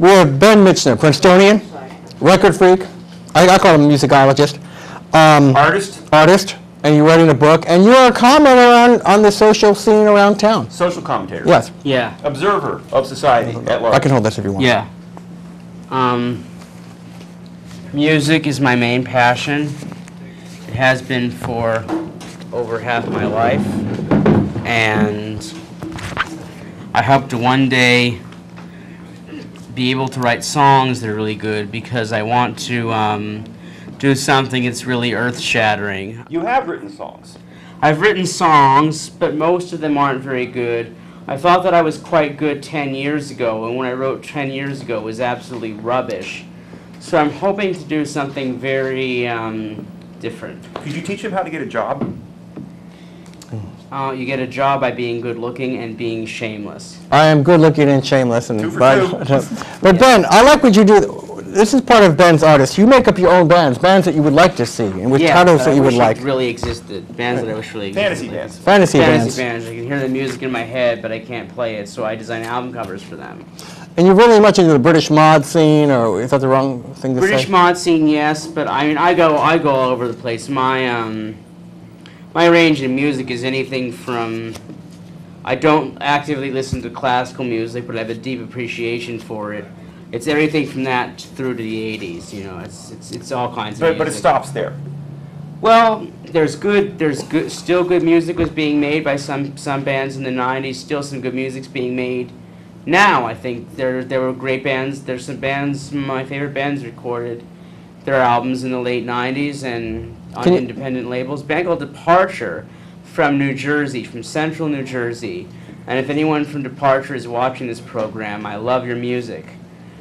We have Ben Mitchner, Princetonian, record freak. I call him a musicologist. Artist. And you're writing a book, and you're a commenter on the social scene around town. Social commentator. Yes. Yeah. Observer of society at large. I can hold this if you want. Yeah. Music is my main passion. It has been for over half my life, and I hope to one day be able to write songs that are really good, because I want to do something that's really earth-shattering. You have written songs. I've written songs, but most of them aren't very good. I thought that I was quite good 10 years ago, and when I wrote 10 years ago, it was absolutely rubbish. So I'm hoping to do something very different. Could you teach them how to get a job? You get a job by being good-looking and being shameless. I am good-looking and shameless. And 2 for 2. But Ben, I like what you do. This is part of Ben's artist. You make up your own bands that you would like to see, and with titles that you would like. Really existed. Bands that I wish really existed. Fantasy bands. Fantasy bands. I can hear the music in my head, but I can't play it, so I design album covers for them. And you're really much into the British mod scene, or is that the wrong thing to say? British mod scene, yes, but I mean, I go all over the place. My range in music is anything from, I don't actively listen to classical music, but I have a deep appreciation for it. It's everything from that through to the 80s, you know, it's all kinds of music. But it stops there. Well, still good music was being made by some bands in the 90s, still some good music's being made now. I think there were great bands, there's some bands, my favorite bands recorded their albums in the late 90s and on independent labels. A band called Departure from New Jersey, from central New Jersey. And if anyone from Departure is watching this program, I love your music.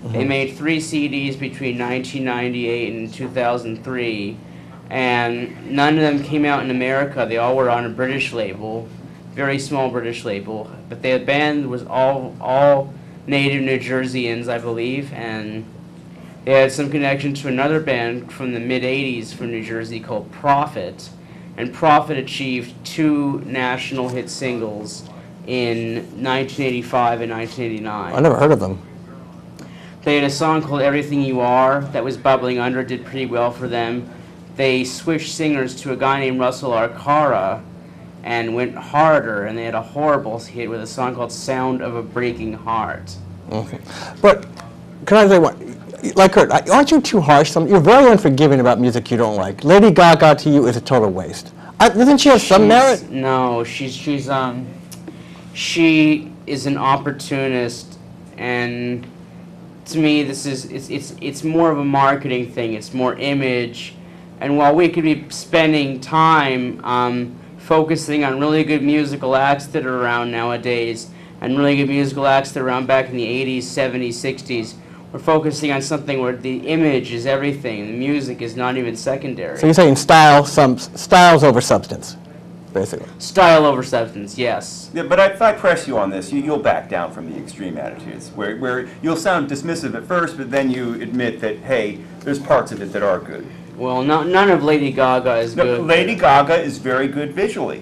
They made 3 CDs between 1998 and 2003, and none of them came out in America. They all were on a British label, very small British label. But the band was all native New Jerseyans, I believe, and they had some connection to another band from the mid-'80s from New Jersey called Prophet, and Prophet achieved 2 national hit singles in 1985 and 1989. I never heard of them. They had a song called Everything You Are that was bubbling under, did pretty well for them. They switched singers to a guy named Russell Arcara and went harder, and they had a horrible hit with a song called Sound of a Breaking Heart. But can I say one? Like Kurt, aren't you too harsh? You're very unforgiving about music you don't like. Lady Gaga to you is a total waste. Doesn't she have some merit? No, she is an opportunist, and to me, it's more of a marketing thing. It's more image, and while we could be spending time focusing on really good musical acts that are around nowadays, and really good musical acts that are around back in the 80s, 70s, 60s, we're focusing on something where the image is everything. The music is not even secondary. So you're saying styles over substance, basically. Style over substance, yes. Yeah, but if I press you on this, you'll back down from the extreme attitudes, where you'll sound dismissive at first, but then you admit that, hey, there's parts of it that are good. Well, none of Lady Gaga is good. Lady Gaga is very good visually.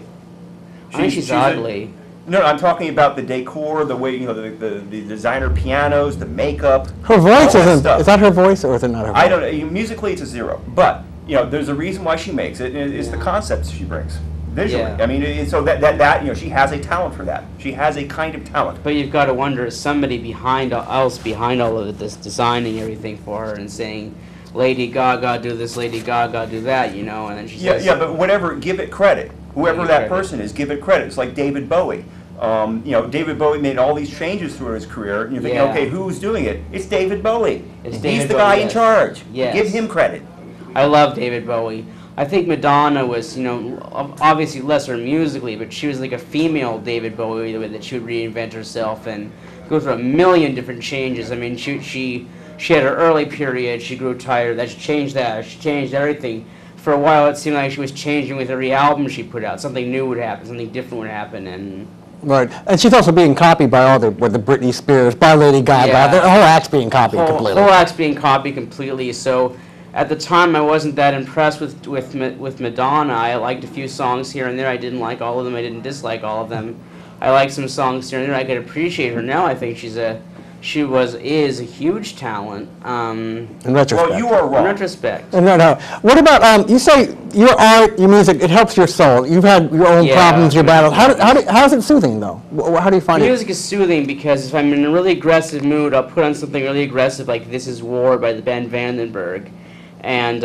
I think she's ugly. No, I'm talking about the decor, the way, the designer pianos, the makeup. Her voice isn't, is that her voice or is it not her voice? I don't know. Musically, it's a 0. But, there's a reason why she makes it, and it's the concepts she brings. Visually. Yeah. I mean, so that she has a talent for that. She has a kind of talent. But you've got to wonder, is somebody behind all of this, designing everything for her and saying, Lady Gaga, do this, Lady Gaga, do that, and then she says... Yeah, but whatever, give it credit. Whoever that person is, give it credit. It's like David Bowie. David Bowie made all these changes through his career, and you're thinking, okay, who's doing it? It's David Bowie. He's the guy in charge. Yes. Give him credit. I love David Bowie. I think Madonna was, obviously lesser musically, but she was like a female David Bowie, the way that she would reinvent herself and go through a million different changes. I mean, she had her early period, she grew tired, she changed everything. For a while, it seemed like she was changing with every album she put out. Something new would happen, something different would happen, and... Right, and she's also being copied by all the Britney Spears, by Lady Gaga. Yeah. The whole act's being copied completely. Whole act's being copied completely. So at the time, I wasn't that impressed with Madonna. I liked a few songs here and there. I didn't like all of them. I didn't dislike all of them. I liked some songs here and there. I could appreciate her now. I think she's a is a huge talent. In retrospect. Well, you are In wrong. retrospect. No. What about, you say your art, your music, it helps your soul. You've had your own Yeah. problems, your battles. How is it soothing, though? How do you find it? Music is soothing because if I'm in a really aggressive mood, I'll put on something really aggressive like "This Is War" by the band Vandenberg, and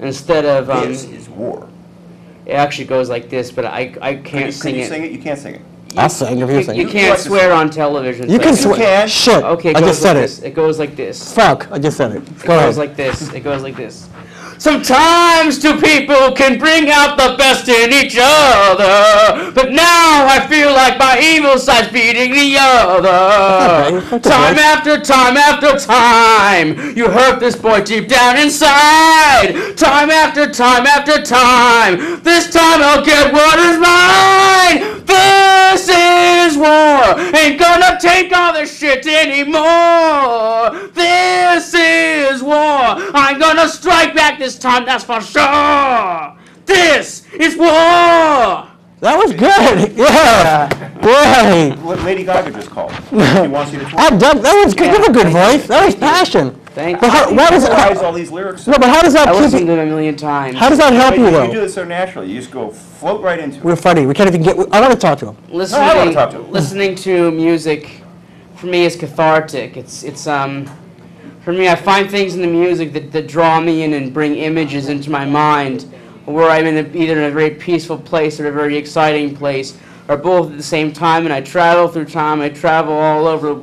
instead of This is war. it actually goes like this, but I can't Can you sing it? You can't sing it. I'll sing if you sing. You can't swear on television. You so can I swear. can. Shit. Okay, it I goes just said like it. this. It goes like this. Fuck. I just said it. Go It ahead. goes like this. It goes like this. Sometimes two people can bring out the best in each other, but now I feel like my evil side's beating the other. Okay, Time after time after time, you hurt this boy deep down inside. Time after time after time, this time I'll get what is mine. This is war. Ain't gonna take all this shit anymore. This is war. I'm gonna strike back this time, that's for sure. This is war. That was good. Yeah. Boy. What Lady Gaga just called. She wants you to That was good. You have a good voice. That was passion. Thank But you. why does memorize all these lyrics. No, but how does that I keep listened you? to them a million times. How does that help you, You though? do it so naturally. You just go float right into it. We're funny. We can't even get. I want to talk to him. I wanna talk to him. Listening to music, for me, is cathartic. It's for me, I find things in the music that draw me in and bring images into my mind, where I'm either in a very peaceful place or a very exciting place, or both at the same time. And I travel through time. I travel all over the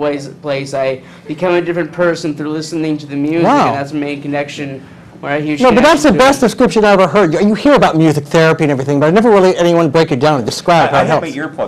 place. I become a different person through listening to the music, Wow. and that's the main connection. Where I huge No, but that's the connection to it. best description I ever heard. You hear about music therapy and everything, but I never really anyone break it down and describe how I it have my helps. earplugs.